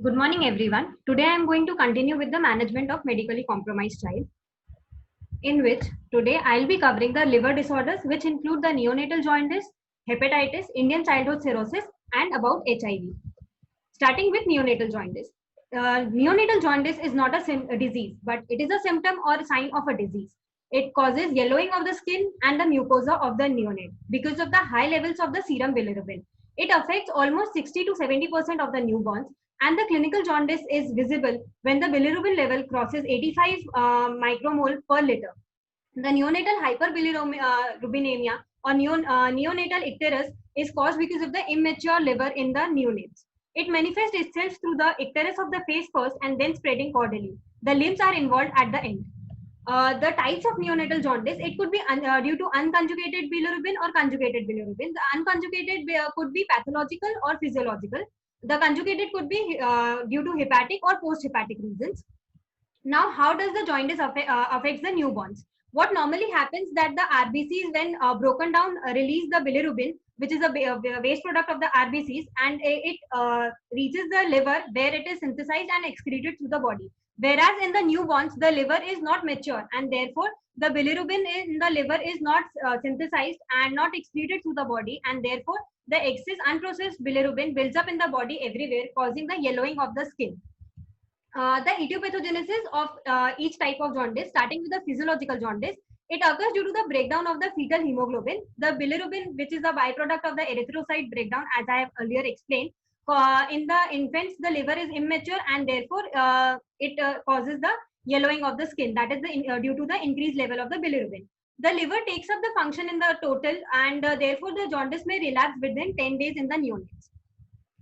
Good morning, everyone. Today I am going to continue with the management of medically compromised child, in which today I'll be covering the liver disorders, which include the neonatal jaundice, hepatitis, Indian childhood cirrhosis, and about HIV. Starting with neonatal jaundice. Neonatal jaundice is not a disease, but it is a symptom or sign of a disease. It causes yellowing of the skin and the mucosa of the neonate because of the high levels of the serum bilirubin. It affects almost 60 to 70% of the newborns, and the clinical jaundice is visible when the bilirubin level crosses 85 micromole per liter. The neonatal hyperbilirubinemia or neonatal icterus is caused because of the immature liver in the neonates. It manifests itself through the icterus of the face first and then spreading caudally. The limbs are involved at the end. The types of neonatal jaundice, it could be due to unconjugated bilirubin or conjugated bilirubin. The unconjugated could be pathological or physiological. The conjugated could be due to hepatic or post-hepatic reasons. Now, how does the jaundice affects the newborns? What normally happens that the RBCs, when broken down, release the bilirubin, which is a waste product of the RBCs, and it reaches the liver where it is synthesized and excreted through the body. Whereas in the newborns, the liver is not mature, and therefore the bilirubin in the liver is not synthesized and not excreted through the body, and therefore the excess unprocessed bilirubin builds up in the body everywhere, causing the yellowing of the skin. The etiopathogenesis of each type of jaundice, starting with the physiological jaundice, it occurs due to the breakdown of the fetal hemoglobin. The bilirubin, which is a byproduct of the erythrocyte breakdown, as I have earlier explained. In the infants, the liver is immature, and therefore it causes the yellowing of the skin. That is due to the increased level of the bilirubin. The liver takes up the function in the total, and therefore the jaundice may relapse within 10 days in the neonates.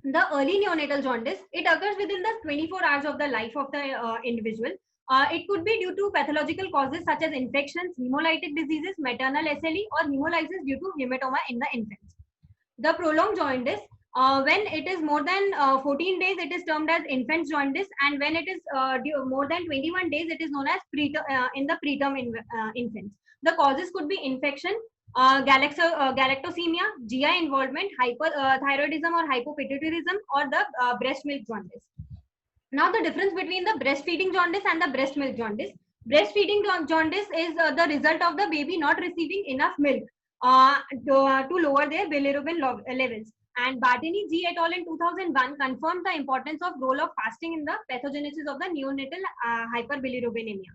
The early neonatal jaundice, it occurs within the 24 hours of the life of the individual. It could be due to pathological causes such as infections, hemolytic diseases, maternal SLE, or hemolysis due to hematoma in the infants. The prolonged jaundice, when it is more than 14 days, it is termed as infant jaundice, and when it is more than 21 days, it is known as in the preterm infants. The causes could be infection, galactosemia, GI involvement, hyperthyroidism or hypopituitarism, or the breast milk jaundice. Now, the difference between the breastfeeding jaundice and the breast milk jaundice. Breastfeeding jaundice is the result of the baby not receiving enough milk to lower their bilirubin levels. And Bartini G et al. In 2001 confirmed the importance of role of fasting in the pathogenesis of the neonatal hyperbilirubinemia.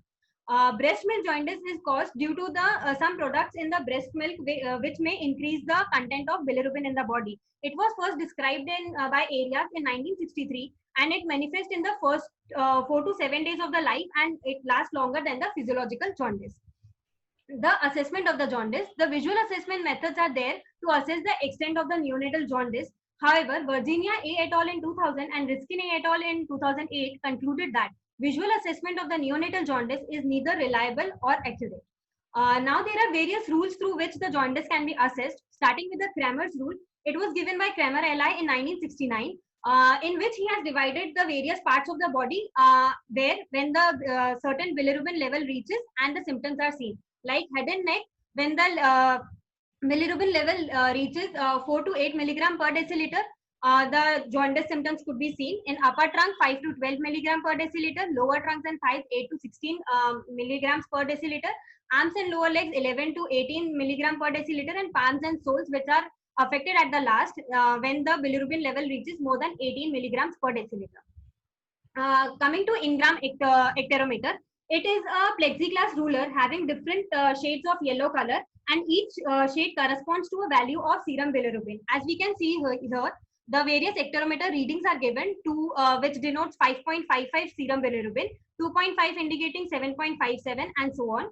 Breast milk jaundice is caused due to the some products in the breast milk which may increase the content of bilirubin in the body. It was first described by Arias in 1963, and it manifests in the first 4 to 7 days of the life, and it lasts longer than the physiological jaundice. The assessment of the jaundice. The visual assessment methods are there to assess the extent of the neonatal jaundice. However, Virginia A et al. In 2000 and Riskin A et al. In 2008 concluded that visual assessment of the neonatal jaundice is neither reliable or accurate. Now, there are various rules through which the jaundice can be assessed, starting with the Kramer's rule. It was given by Kramer LI in 1969, in which he has divided the various parts of the body where when the certain bilirubin level reaches and the symptoms are seen. Like head and neck, when the bilirubin level reaches 4 to 8 milligram per deciliter, the jaundice symptoms could be seen. In upper trunk, 5 to 12 milligram per deciliter, lower trunks and thighs, 8 to 16 milligrams per deciliter, arms and lower legs, 11 to 18 milligram per deciliter, and palms and soles, which are affected at the last when the bilirubin level reaches more than 18 milligrams per deciliter. Coming to Ingram ecterometer, it is a plexiglass ruler having different shades of yellow color, and each shade corresponds to a value of serum bilirubin. As we can see here, the various ecterometer readings are given to which denotes 5.55 serum bilirubin, 2.5 indicating 7.57, and so on.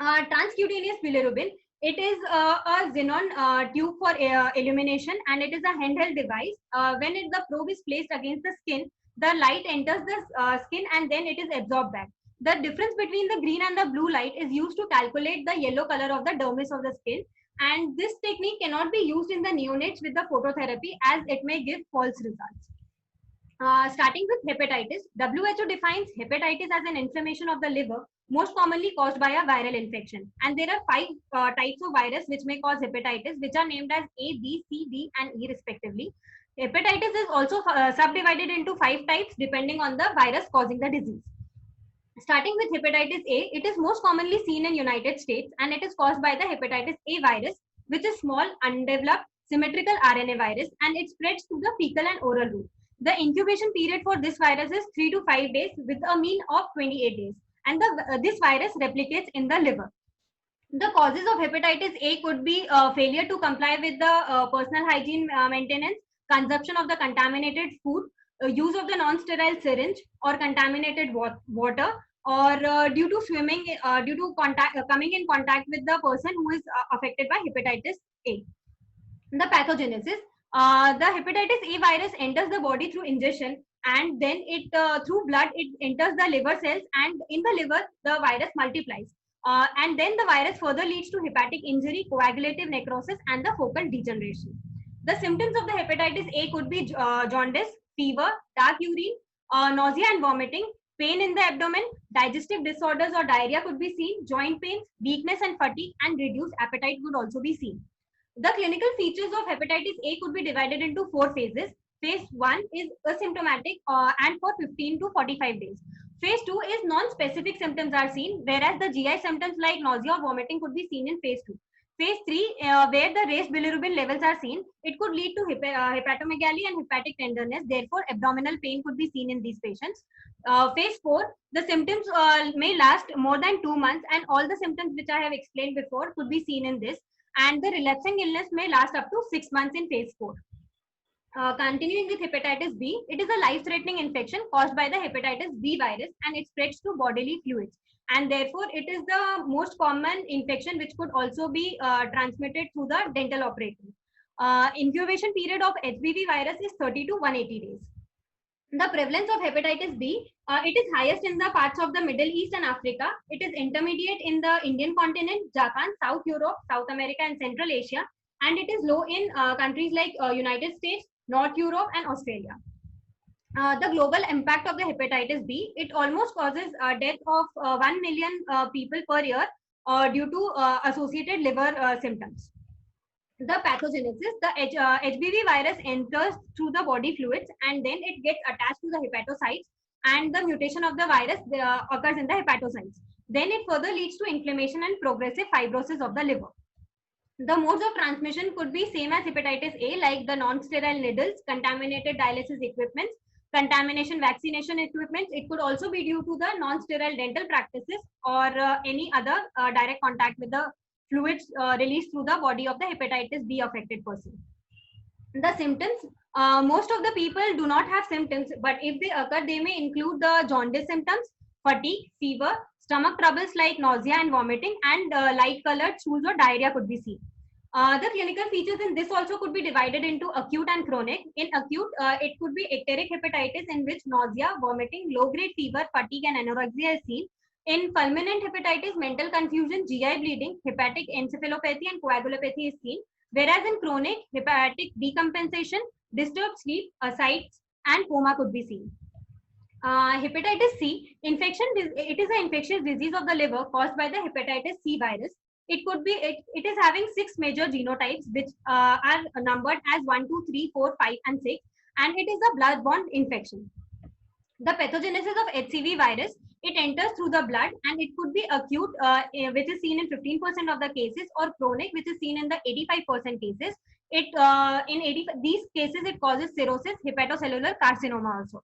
Transcutaneous bilirubin, it is a xenon tube for illumination, and it is a handheld device. When the probe is placed against the skin, the light enters the skin and then it is absorbed back. The difference between the green and the blue light is used to calculate the yellow color of the dermis of the skin, and this technique cannot be used in the neonates with the phototherapy as it may give false results. Starting with hepatitis, WHO defines hepatitis as an inflammation of the liver, most commonly caused by a viral infection. And there are 5 types of virus which may cause hepatitis, which are named as A, B, C, D, and E respectively. Hepatitis is also subdivided into 5 types depending on the virus causing the disease. Starting with hepatitis A, it is most commonly seen in United States and it is caused by the hepatitis A virus, which is small, undeveloped, symmetrical RNA virus, and it spreads through the fecal and oral route. The incubation period for this virus is 3 to 5 days with a mean of 28 days, and this virus replicates in the liver. The causes of hepatitis A could be failure to comply with the personal hygiene maintenance, consumption of the contaminated food, use of the non-sterile syringe or contaminated water, or due to swimming, due to coming in contact with the person who is affected by hepatitis A. The pathogenesis. The hepatitis A virus enters the body through ingestion, and then it through blood it enters the liver cells, and in the liver the virus multiplies. And then the virus further leads to hepatic injury, coagulative necrosis, and the focal degeneration. The symptoms of the hepatitis A could be jaundice, fever, dark urine, nausea and vomiting, pain in the abdomen, digestive disorders or diarrhea could be seen, joint pains, weakness and fatigue, and reduced appetite would also be seen. The clinical features of hepatitis A could be divided into 4 phases. Phase 1 is asymptomatic and for 15 to 45 days. Phase 2 is non-specific symptoms are seen, whereas the GI symptoms like nausea or vomiting could be seen in phase 2. Phase 3, where the raised bilirubin levels are seen, it could lead to hepatomegaly and hepatic tenderness. Therefore, abdominal pain could be seen in these patients. Phase 4, the symptoms may last more than 2 months, and all the symptoms which I have explained before could be seen in this. And the relapsing illness may last up to 6 months in phase 4. Continuing with hepatitis B, it is a life-threatening infection caused by the hepatitis B virus, and it spreads through bodily fluids. And therefore, it is the most common infection which could also be transmitted through the dental operating. Incubation period of HBV virus is 30 to 180 days. The prevalence of hepatitis B, it is highest in the parts of the Middle East and Africa. It is intermediate in the Indian continent, Japan, South Europe, South America, and Central Asia. And it is low in countries like United States, North Europe, and Australia. The global impact of the hepatitis B, it almost causes death of 1 million people per year due to associated liver symptoms. The pathogenesis, the HBV virus enters through the body fluids and then it gets attached to the hepatocytes, and the mutation of the virus occurs in the hepatocytes. Then it further leads to inflammation and progressive fibrosis of the liver. The modes of transmission could be same as hepatitis A, like the non-sterile needles, contaminated dialysis equipments, contamination vaccination equipments. It could also be due to the non-sterile dental practices or any other direct contact with the fluids released through the body of the hepatitis B affected person. The symptoms, most of the people do not have symptoms, but if they occur, they may include the jaundice symptoms, fatigue, fever, stomach troubles like nausea and vomiting, and light colored stools or diarrhea could be seen. The clinical features in this also could be divided into acute and chronic. In acute, it could be ecteric hepatitis, in which nausea, vomiting, low-grade fever, fatigue, and anorexia is seen. In fulminant hepatitis, mental confusion, GI bleeding, hepatic encephalopathy, and coagulopathy is seen. Whereas in chronic, hepatic decompensation, disturbed sleep, ascites, and coma could be seen. Hepatitis C infection, it is an infectious disease of the liver caused by the hepatitis C virus. It could be, it is having 6 major genotypes, which are numbered as 1, 2, 3, 4, 5, and 6, and it is a blood-borne infection. The pathogenesis of HCV virus, it enters through the blood, and it could be acute, which is seen in 15% of the cases, or chronic, which is seen in the 85% cases. It in these cases, it causes cirrhosis, hepatocellular carcinoma also.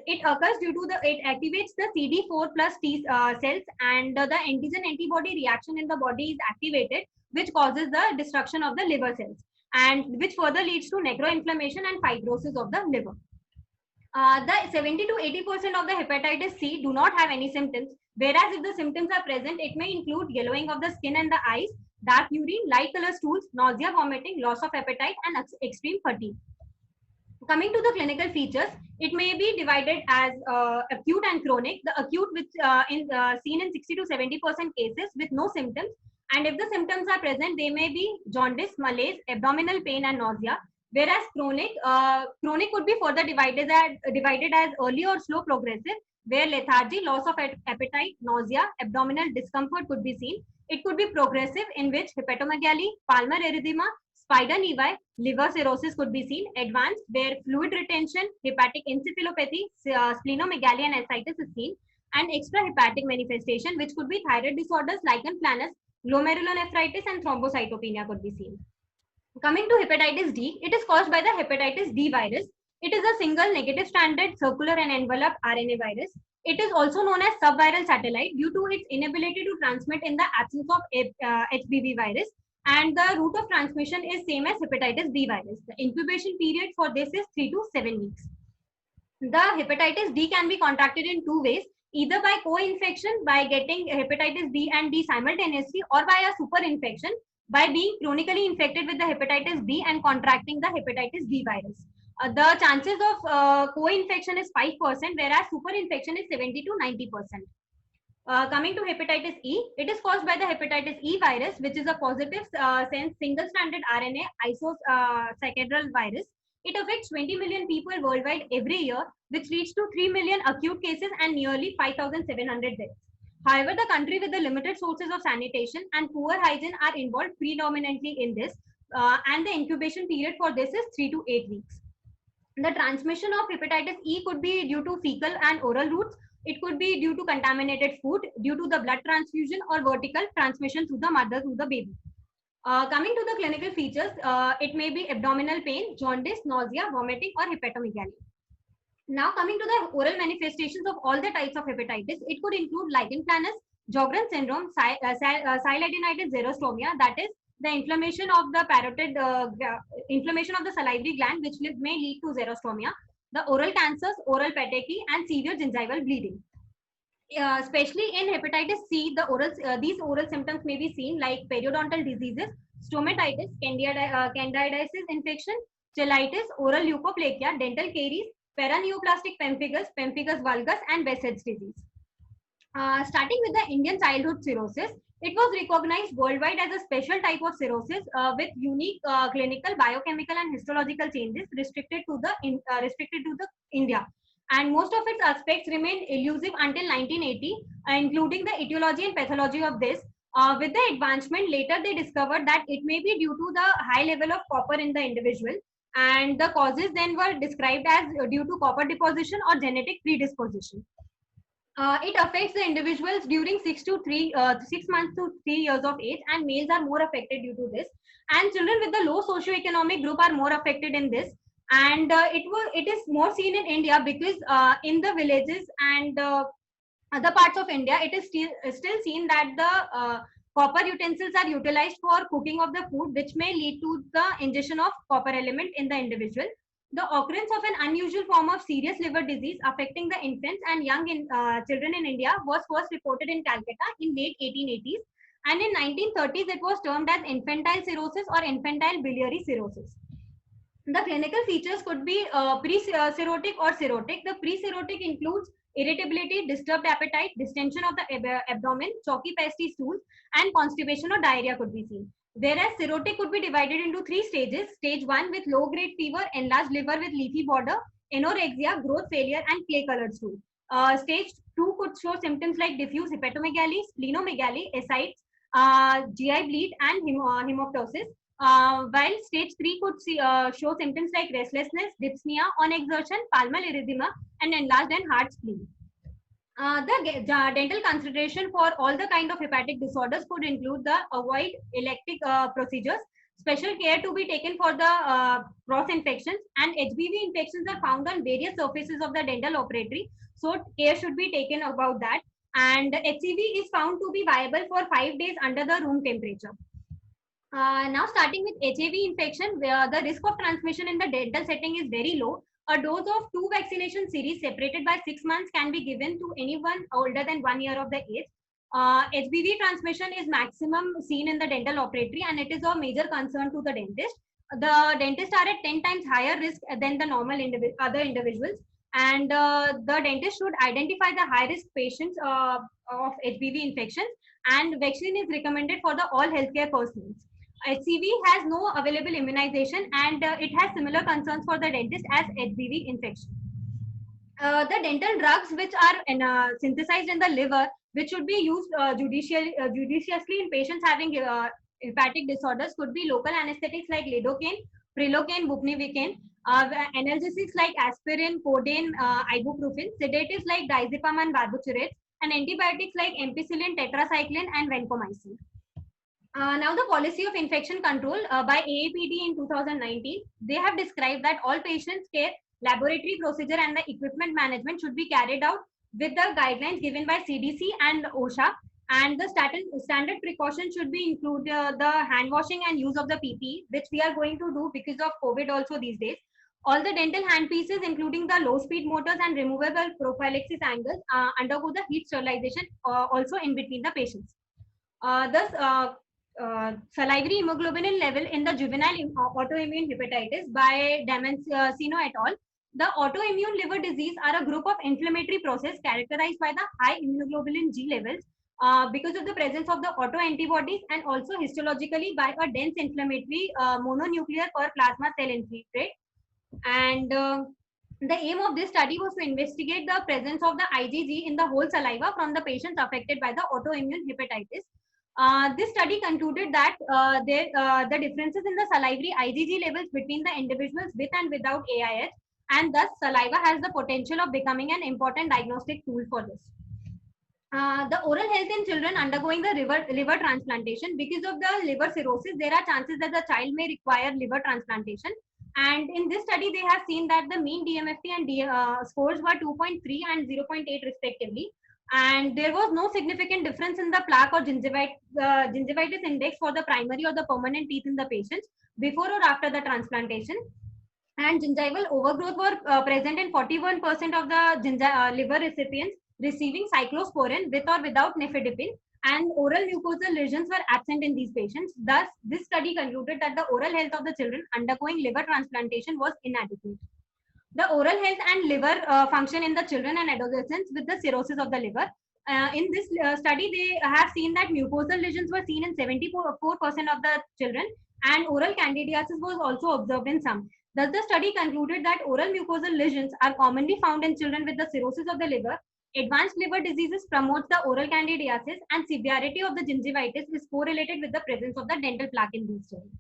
It occurs due to it activates the CD4 plus T cells, and the antigen antibody reaction in the body is activated, which causes the destruction of the liver cells, and which further leads to necroinflammation and fibrosis of the liver. The 70 to 80% of the hepatitis C do not have any symptoms, whereas if the symptoms are present, it may include yellowing of the skin and the eyes, dark urine, light color stools, nausea, vomiting, loss of appetite, and extreme fatigue. Coming to the clinical features, it may be divided as acute and chronic. The acute, which is seen in 60 to 70% cases with no symptoms, and if the symptoms are present, they may be jaundice, malaise, abdominal pain, and nausea. Whereas chronic could be further divided as early or slow progressive, where lethargy, loss of appetite, nausea, abdominal discomfort could be seen. It could be progressive, in which hepatomegaly, palmar erythema, spider nevi, liver cirrhosis could be seen. Advanced, where fluid retention, hepatic encephalopathy, splenomegaly, and ascites is seen. And extrahepatic manifestation, which could be thyroid disorders, lichen planus, glomerulonephritis, and thrombocytopenia could be seen. Coming to hepatitis D, it is caused by the hepatitis D virus. It is a single negative stranded circular and enveloped RNA virus. It is also known as subviral satellite due to its inability to transmit in the absence of HBV virus. And the route of transmission is same as hepatitis B virus. The incubation period for this is 3 to 7 weeks. The hepatitis D can be contracted in two ways, either by co-infection by getting hepatitis B and D simultaneously, or by a super-infection by being chronically infected with the hepatitis B and contracting the hepatitis B virus. The chances of co-infection is 5%, whereas super-infection is 70 to 90%. Coming to hepatitis E, it is caused by the hepatitis E virus, which is a positive sense single-stranded RNA isosacchedral virus. It affects 20 million people worldwide every year, which leads to 3 million acute cases and nearly 5,700 deaths. However, the country with the limited sources of sanitation and poor hygiene are involved predominantly in this, and the incubation period for this is 3 to 8 weeks. The transmission of hepatitis E could be due to fecal and oral routes. It could be due to contaminated food, due to the blood transfusion, or vertical transmission through the mother to the baby. Coming to the clinical features, it may be abdominal pain, jaundice, nausea, vomiting, or hepatomegaly. Now coming to the oral manifestations of all the types of hepatitis, it could include lichen planus, Sjogren syndrome, sialadenitis xerostomia, that is the inflammation of the parotid, inflammation of the salivary gland, which may lead to xerostomia, the oral cancers, oral petechiae, and severe gingival bleeding. Especially in hepatitis C, these oral symptoms may be seen like periodontal diseases, stomatitis, candidiasis infection, cheilitis, oral leukoplakia, dental caries, paraneoplastic pemphigus, pemphigus vulgus, and Behçet's disease. Starting with the Indian childhood cirrhosis, it was recognized worldwide as a special type of cirrhosis with unique clinical, biochemical, and histological changes restricted to the India. And most of its aspects remained elusive until 1980, including the etiology and pathology of this. With the advancement, later they discovered that it may be due to the high level of copper in the individual, and the causes then were described as due to copper deposition or genetic predisposition. It affects the individuals during 6 months to 3 years of age, and males are more affected due to this. And children with the low socioeconomic group are more affected in this. And it is more seen in India because in the villages and other parts of India, it is still seen that the copper utensils are utilized for cooking of the food, which may lead to the ingestion of copper element in the individual. The occurrence of an unusual form of serious liver disease affecting the infants and young children in India was first reported in Calcutta in late 1880s, and in 1930s it was termed as infantile cirrhosis or infantile biliary cirrhosis. The clinical features could be pre-cirrhotic or cirrhotic. The pre-cirrhotic includes irritability, disturbed appetite, distension of the abdomen, chalky pasty stools, and constipation or diarrhea could be seen. Whereas cirrhotic could be divided into 3 stages. Stage 1 with low-grade fever, enlarged liver with leafy border, anorexia, growth failure, and clay-colored stool. Stage 2 could show symptoms like diffuse hepatomegaly, splenomegaly, ascites, GI bleed, and hemoptysis. While stage 3 could show symptoms like restlessness, dyspnea on exertion, palmar erythema, and enlarged and hard spleen. The dental consideration for all the kind of hepatic disorders could include the avoid elective procedures, special care to be taken for the cross infections, and HBV infections are found on various surfaces of the dental operatory, so care should be taken about that. And HCV is found to be viable for 5 days under the room temperature. Now starting with HIV infection, where the risk of transmission in the dental setting is very low. A dose of 2 vaccination series separated by 6 months can be given to anyone older than 1 year of the age. HBV transmission is maximum seen in the dental operatory, and it is a major concern to the dentist. The dentists are at 10 times higher risk than the normal other individuals, and the dentist should identify the high risk patients of HBV infections, and vaccine is recommended for the all healthcare personnel. HCV has no available immunization, and it has similar concerns for the dentist as HBV infection. The dental drugs which are synthesized in the liver, which should be used judiciously in patients having hepatic disorders could be local anesthetics like lidocaine, prilocaine, bupivacaine, analgesics like aspirin, codeine, ibuprofen, sedatives like diazepam and barbiturates, and antibiotics like ampicillin, tetracycline, and vancomycin. Now, the policy of infection control by AAPD in 2019, they have described that all patients' care, laboratory procedure, and the equipment management should be carried out with the guidelines given by CDC and OSHA. And the standard precautions should be include the hand washing and use of the PPE, which we are going to do because of COVID also these days. All the dental handpieces, including the low-speed motors and removable prophylaxis angles, undergo the heat sterilization also in between the patients. Thus, salivary immunoglobulin level in the juvenile autoimmune hepatitis by Damasceno et al. The autoimmune liver disease are a group of inflammatory process characterized by the high immunoglobulin G levels because of the presence of the autoantibodies and also histologically by a dense inflammatory mononuclear or plasma cell infiltrate. And the aim of this study was to investigate the presence of the IgG in the whole saliva from the patients affected by the autoimmune hepatitis. This study concluded that the differences in the salivary IgG levels between the individuals with and without AIH, and thus saliva has the potential of becoming an important diagnostic tool for this. The oral health in children undergoing the liver transplantation. Because of the liver cirrhosis, there are chances that the child may require liver transplantation. And in this study, they have seen that the mean DMFT and scores were 2.3 and 0.8 respectively. And there was no significant difference in the plaque or gingivitis index for the primary or the permanent teeth in the patients before or after the transplantation. And gingival overgrowth were present in 41% of the liver recipients receiving cyclosporin with or without nifedipine, and oral mucosal lesions were absent in these patients. Thus, this study concluded that the oral health of the children undergoing liver transplantation was inadequate. The oral health and liver function in the children and adolescents with the cirrhosis of the liver. In this study, they have seen that mucosal lesions were seen in 74% of the children, and oral candidiasis was also observed in some. Thus, the study concluded that oral mucosal lesions are commonly found in children with the cirrhosis of the liver. Advanced liver diseases promotes the oral candidiasis, and severity of the gingivitis is correlated with the presence of the dental plaque in these children.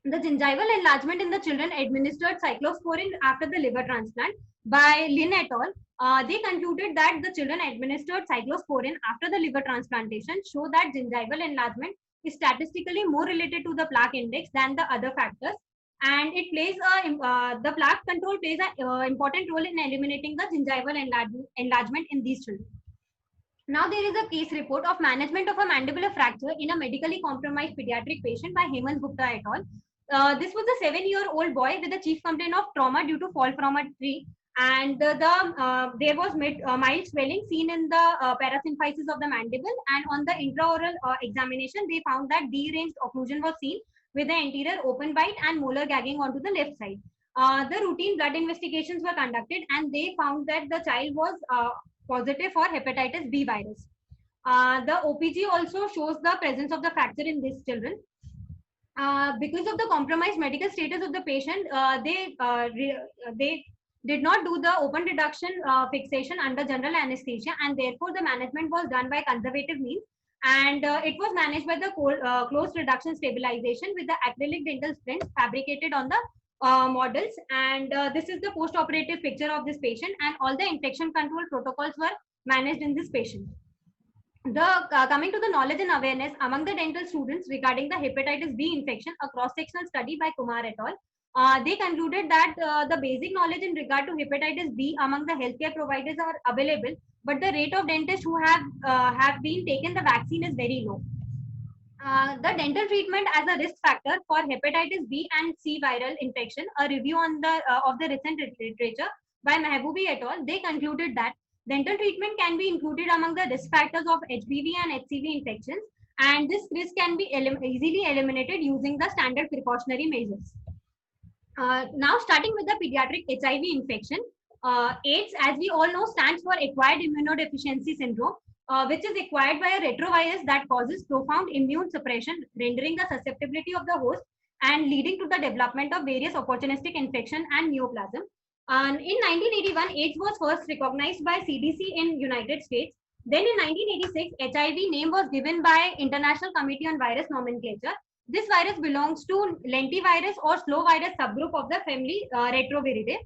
The gingival enlargement in the children administered cyclosporin after the liver transplant by Lin et al. They concluded that the children administered cyclosporin after the liver transplantation show that gingival enlargement is statistically more related to the plaque index than the other factors, and it plays the plaque control plays an important role in eliminating the gingival enlargement in these children. Now, there is a case report of management of a mandibular fracture in a medically compromised pediatric patient by Hemant Gupta et al. This was a 7-year-old boy with a chief complaint of trauma due to fall from a tree, and there was mild swelling seen in the parasymphysis of the mandible, and on the intraoral examination, they found that deranged occlusion was seen with the anterior open bite and molar gagging onto the left side. The routine blood investigations were conducted, and they found that the child was positive for hepatitis B virus. The OPG also shows the presence of the fracture in these children. Because of the compromised medical status of the patient, they did not do the open reduction fixation under general anesthesia, and therefore the management was done by conservative means, and it was managed by the closed reduction stabilization with the acrylic dental splints fabricated on the models. And this is the post-operative picture of this patient, and all the infection control protocols were managed in this patient. Coming to the knowledge and awareness among the dental students regarding the hepatitis B infection, a cross-sectional study by Kumar et al. They concluded that the basic knowledge in regard to hepatitis B among the healthcare providers are available, but the rate of dentists who have been taken the vaccine is very low. The dental treatment as a risk factor for hepatitis B and C viral infection, a review on the of the recent literature by Mehboobi et al. They concluded that dental treatment can be included among the risk factors of HBV and HCV infections, and this risk can be easily eliminated using the standard precautionary measures. Now, starting with the pediatric HIV infection, AIDS, as we all know, stands for acquired immunodeficiency syndrome, which is acquired by a retrovirus that causes profound immune suppression, rendering the susceptibility of the host and leading to the development of various opportunistic infection and neoplasm. In 1981, AIDS was first recognized by CDC in United States. Then in 1986, HIV name was given by International Committee on Virus Nomenclature. This virus belongs to lentivirus or slow virus subgroup of the family Retroviridae.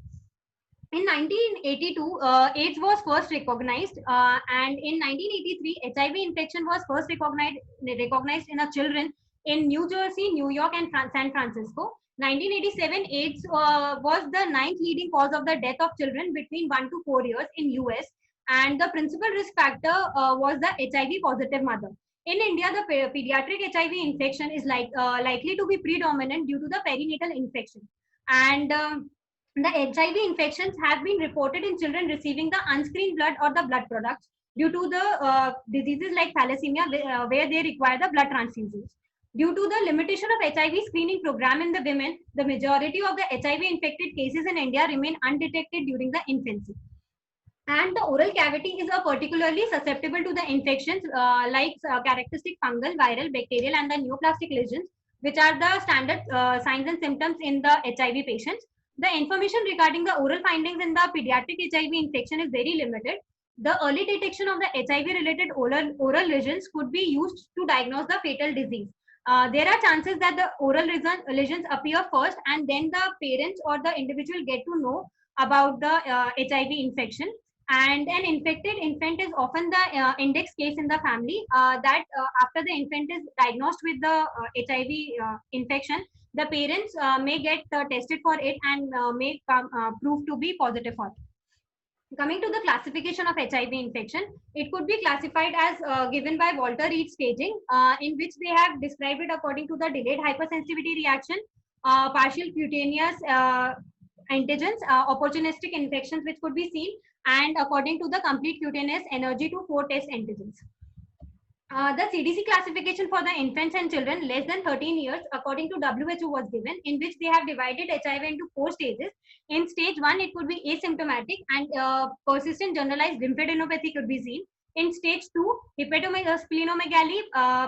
In 1982, AIDS was first recognized, and in 1983, HIV infection was first recognized in a children in New Jersey, New York, and San Francisco. 1987, AIDS was the ninth leading cause of the death of children between 1 to 4 years in US, and the principal risk factor was the HIV positive mother. In India, the pediatric HIV infection is likely to be predominant due to the perinatal infection, and the HIV infections have been reported in children receiving the unscreened blood or the blood products due to the diseases like thalassemia, where they require the blood transfusions. Due to the limitation of HIV screening program in the women, the majority of the HIV infected cases in India remain undetected during the infancy. And the oral cavity is particularly susceptible to the infections like characteristic fungal, viral, bacterial, and the neoplastic lesions, which are the standard signs and symptoms in the HIV patients. The information regarding the oral findings in the pediatric HIV infection is very limited. The early detection of the HIV-related oral lesions could be used to diagnose the fatal disease. There are chances that the oral lesions appear first, and then the parents or the individual get to know about the HIV infection. And an infected infant is often the index case in the family, that after the infant is diagnosed with the HIV infection, the parents may get tested for it and may prove to be positive for it. Coming to the classification of HIV infection, it could be classified as given by Walter Reed staging, in which they have described it according to the delayed hypersensitivity reaction, partial cutaneous antigens, opportunistic infections which could be seen, and according to the complete cutaneous energy to 4 test antigens. The CDC classification for the infants and children less than 13 years according to WHO was given, in which they have divided HIV into 4 stages. In stage 1, it could be asymptomatic and persistent generalized lymphadenopathy could be seen. In stage 2, hepatosplenomegaly,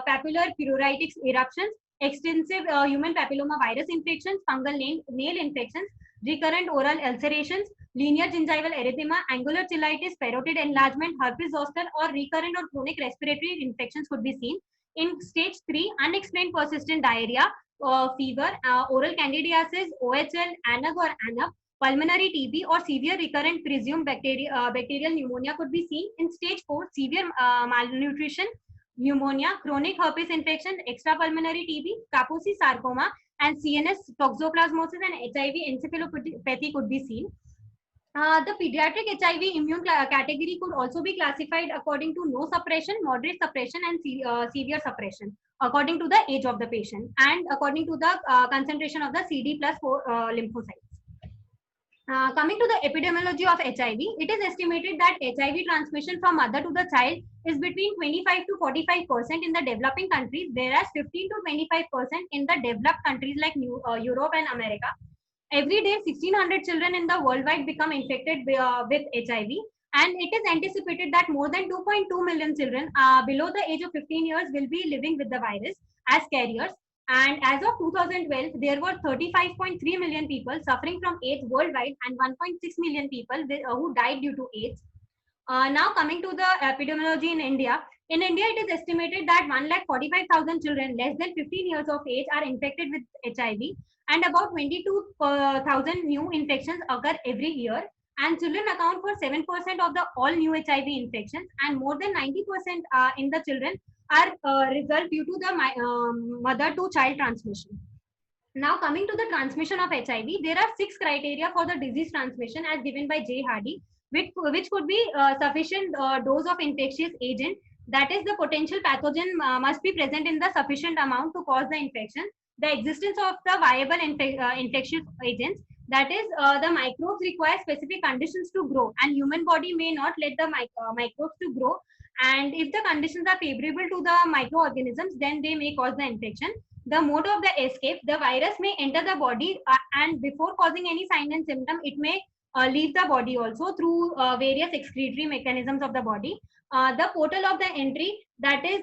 papular pruritic eruptions, extensive human papilloma virus infections, fungal nail infections, recurrent oral ulcerations, linear gingival erythema, angular cheilitis, parotid enlargement, herpes zoster, or recurrent or chronic respiratory infections could be seen. In stage 3, unexplained persistent diarrhea, fever, oral candidiasis, OHL, ANAG or ANAP, pulmonary TB, or severe recurrent presumed bacterial pneumonia could be seen. In stage 4, severe malnutrition, pneumonia, chronic herpes infection, extrapulmonary TB, Kaposi sarcoma, and CNS toxoplasmosis and HIV encephalopathy could be seen. The pediatric HIV immune category could also be classified according to no suppression, moderate suppression, and severe suppression, according to the age of the patient and according to the concentration of the CD plus lymphocytes. Coming to the epidemiology of HIV, it is estimated that HIV transmission from mother to the child is between 25 to 45% in the developing countries, whereas 15 to 25% in the developed countries like Europe and America. Every day, 1,600 children in the worldwide become infected with HIV, and it is anticipated that more than 2.2 million children below the age of 15 years will be living with the virus as carriers. And as of 2012, there were 35.3 million people suffering from AIDS worldwide and 1.6 million people who died due to AIDS. Now coming to the epidemiology in India. In India, it is estimated that 1,45,000 children less than 15 years of age are infected with HIV, and about 22,000 new infections occur every year. And children account for 7% of the all new HIV infections, and more than 90% in the children are result due to the mother to child transmission. Now coming to the transmission of HIV, there are 6 criteria for the disease transmission as given by J. Hardy, which could be sufficient dose of infectious agent. That is, the potential pathogen must be present in the sufficient amount to cause the infection. The existence of the viable infectious agents, that is, the microbes require specific conditions to grow, and human body may not let the microbes to grow. And if the conditions are favorable to the microorganisms, then they may cause the infection. The mode of the escape, the virus may enter the body and before causing any sign and symptom, it may leave the body also through various excretory mechanisms of the body. The portal of the entry, that is,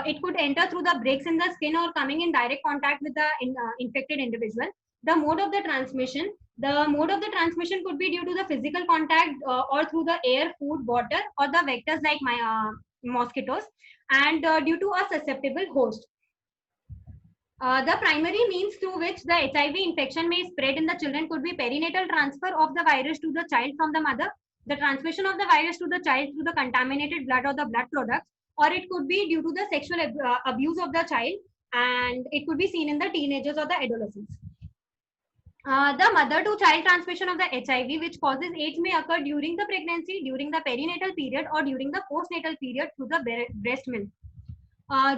it could enter through the breaks in the skin or coming in direct contact with the infected individual. The mode of the transmission. The mode of the transmission could be due to the physical contact or through the air, food, water, or the vectors like mosquitoes, and due to a susceptible host. The primary means through which the HIV infection may spread in the children could be perinatal transfer of the virus to the child from the mother, the transmission of the virus to the child through the contaminated blood or the blood products, or it could be due to the sexual abuse of the child, and it could be seen in the teenagers or the adolescents. The mother to child transmission of the HIV, which causes AIDS, may occur during the pregnancy, during the perinatal period, or during the postnatal period through the breast milk.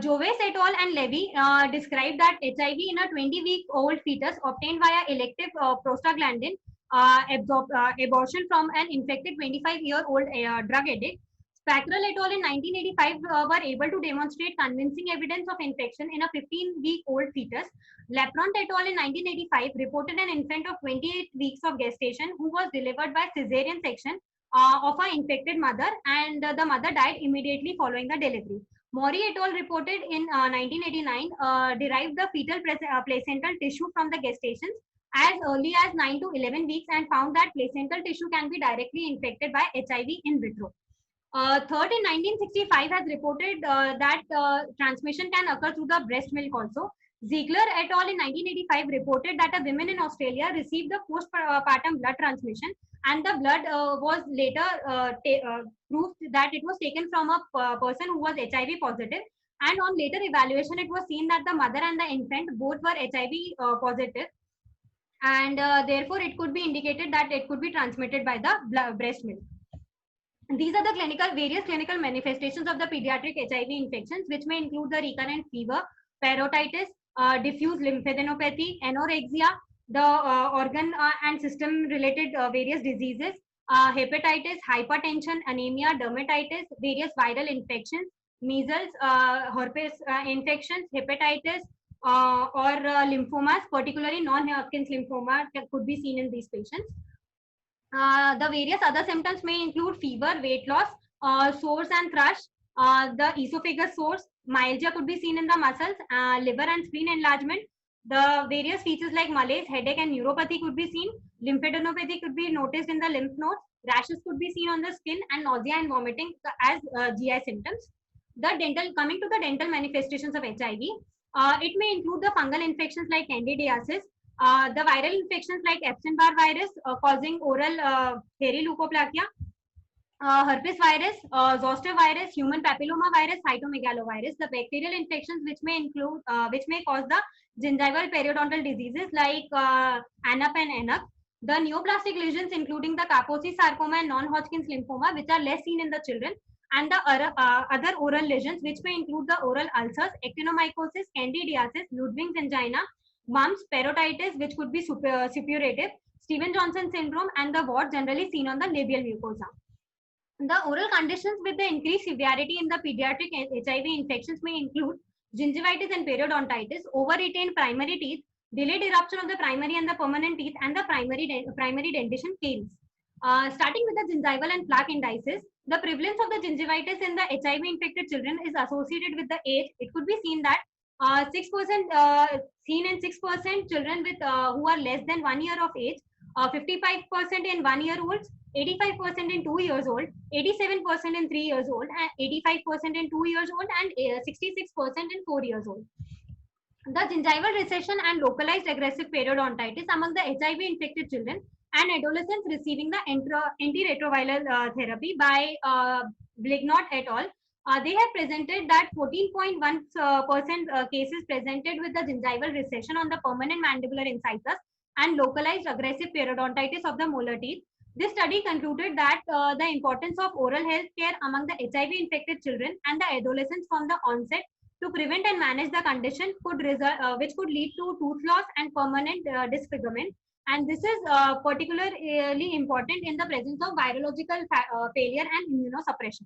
Joves et al. And Levy described that HIV in a 20-week-old fetus obtained via elective prostaglandin abortion from an infected 25-year-old drug addict. Spectral et al. In 1985 were able to demonstrate convincing evidence of infection in a 15-week-old fetus. Lapront et al. In 1985 reported an infant of 28 weeks of gestation who was delivered by cesarean section of an infected mother, and the mother died immediately following the delivery. Mori et al. Reported in 1989 derived the fetal placental tissue from the gestations as early as 9 to 11 weeks and found that placental tissue can be directly infected by HIV in vitro. Third, in 1965 has reported that transmission can occur through the breast milk also. Ziegler et al. In 1985 reported that a woman in Australia received the postpartum blood transmission, and the blood was later proved that it was taken from a person who was HIV positive. And on later evaluation, it was seen that the mother and the infant both were HIV positive, and therefore it could be indicated that it could be transmitted by the breast milk. These are the various clinical manifestations of the pediatric HIV infections, which may include the recurrent fever, parotitis, diffuse lymphadenopathy, anorexia, the organ and system related various diseases, hepatitis, hypertension, anemia, dermatitis, various viral infections, measles, herpes infections, hepatitis, or lymphomas, particularly non-Hodgkin's lymphoma could be seen in these patients. The various other symptoms may include fever, weight loss, sores and thrush, the esophagus sores, myalgia could be seen in the muscles, liver and spleen enlargement. The various features like malaise, headache, and neuropathy could be seen. Lymphadenopathy could be noticed in the lymph nodes. Rashes could be seen on the skin, and nausea and vomiting as GI symptoms. Coming to the dental manifestations of HIV, it may include the fungal infections like candidiasis, the viral infections like Epstein-Barr virus causing oral hairy leukoplakia, herpes virus, zoster virus, human papilloma virus, cytomegalovirus. The bacterial infections which may cause the gingival periodontal diseases like ANAP and ANAC. The neoplastic lesions including the Kaposi sarcoma and non-Hodgkin's lymphoma, which are less seen in the children, and the other oral lesions which may include the oral ulcers, actinomycosis, candidiasis, Ludwig's angina, mumps, parotitis, which could be suppurative, Stevens-Johnson syndrome, and the wart generally seen on the labial mucosa. The oral conditions with the increased severity in the pediatric HIV infections may include gingivitis and periodontitis, over-retained primary teeth, delayed eruption of the primary and the permanent teeth, and the primary dentition caries. Starting with the gingival and plaque indices, the prevalence of the gingivitis in the HIV-infected children is associated with the age. It could be seen that 6% seen in 6% children with who are less than 1 year of age, 55% in 1 year olds, 85% in 2 years old, 87% in 3 years old, and 85% in 2 years old, and 66% in 4 years old. The gingival recession and localized aggressive periodontitis among the HIV infected children and adolescents receiving the antiretroviral therapy by Blignot et al. They have presented that 14.1% cases presented with the gingival recession on the permanent mandibular incisors and localized aggressive periodontitis of the molar teeth. This study concluded that the importance of oral health care among the HIV infected children and the adolescents from the onset to prevent and manage the condition could result, which could lead to tooth loss and permanent disfigurement. And this is particularly important in the presence of virological failure and immunosuppression.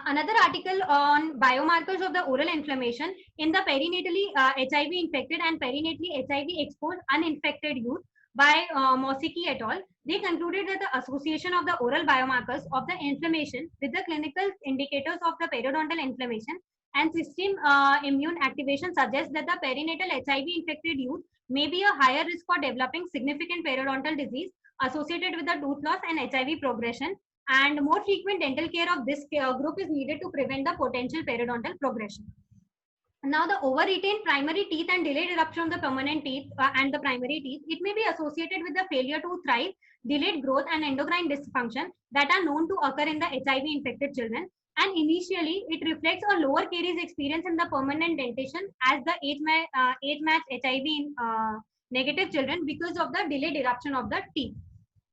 Another article on biomarkers of the oral inflammation in the perinatally HIV infected and perinatally HIV exposed uninfected youth by Mosicki et al. They concluded that the association of the oral biomarkers of the inflammation with the clinical indicators of the periodontal inflammation and system immune activation suggests that the perinatal HIV-infected youth may be a higher risk for developing significant periodontal disease associated with the tooth loss and HIV progression, and more frequent dental care of this group is needed to prevent the potential periodontal progression. Now, the over-retained primary teeth and delayed eruption of the permanent teeth and the primary teeth, it may be associated with the failure to thrive, delayed growth, and endocrine dysfunction that are known to occur in the HIV-infected children. And initially, it reflects a lower caries experience in the permanent dentition as the age-matched HIV negative children because of the delayed eruption of the teeth.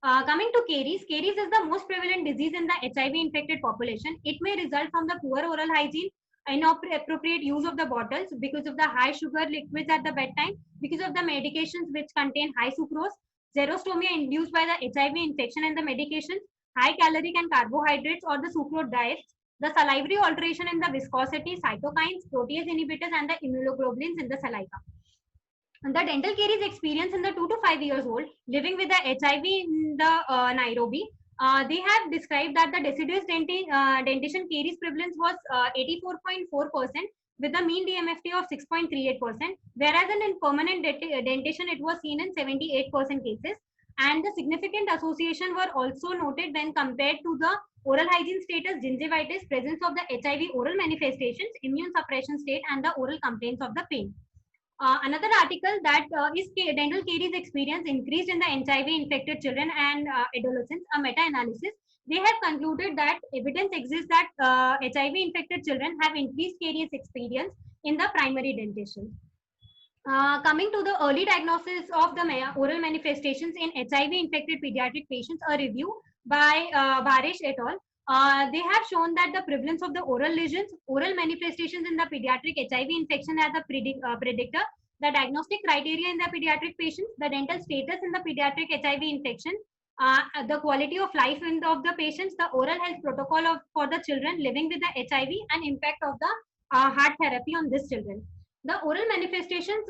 Coming to caries, caries is the most prevalent disease in the HIV-infected population. It may result from the poor oral hygiene, inappropriate use of the bottles because of the high sugar liquids at the bedtime, because of the medications which contain high sucrose, xerostomia induced by the HIV infection and the medications, high caloric and carbohydrates or the sucrose diets, the salivary alteration in the viscosity, cytokines, protease inhibitors, and the immunoglobulins in the saliva. And the dental caries experience in the 2 to 5 years old living with the HIV in the Nairobi, they have described that the deciduous dentition caries prevalence was 84.4% with the mean DMFT of 6.38%, whereas in permanent dentition it was seen in 78% cases. And the significant association were also noted when compared to the oral hygiene status, gingivitis, presence of the HIV oral manifestations, immune suppression state, and the oral complaints of the pain. Another article that is dental caries experience increased in the HIV-infected children and adolescents, a meta-analysis. They have concluded that evidence exists that HIV-infected children have increased caries experience in the primary dentition. Coming to the early diagnosis of the oral manifestations in HIV-infected pediatric patients, a review by Barish et al. They have shown that the prevalence of the oral lesions, oral manifestations in the pediatric HIV infection as a predictor, the diagnostic criteria in the pediatric patients, the dental status in the pediatric HIV infection, the quality of life of the patients, the oral health protocol for the children living with the HIV, and impact of the heart therapy on these children. The oral manifestations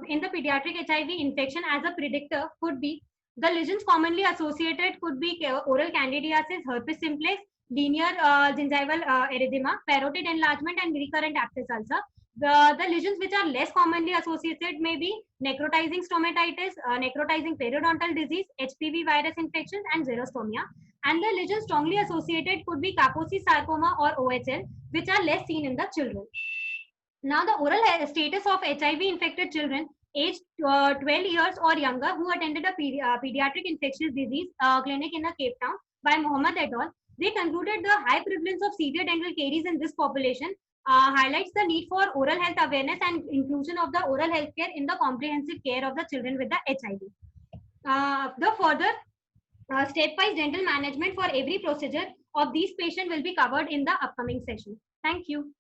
in the pediatric HIV infection as a predictor could be the lesions commonly associated could be oral candidiasis, herpes simplex, linear gingival erythema, parotid enlargement, and recurrent abscess ulcer. The lesions which are less commonly associated may be necrotizing stomatitis, necrotizing periodontal disease, HPV virus infections, and xerostomia. And the lesions strongly associated could be Kaposi sarcoma or OHL, which are less seen in the children. Now, the oral status of HIV infected children aged 12 years or younger who attended a pediatric infectious disease clinic in Cape Town by Mohammed et al. They concluded the high prevalence of severe dental caries in this population highlights the need for oral health awareness and inclusion of the oral health care in the comprehensive care of the children with the HIV. The further stepwise dental management for every procedure of these patients will be covered in the upcoming session. Thank you.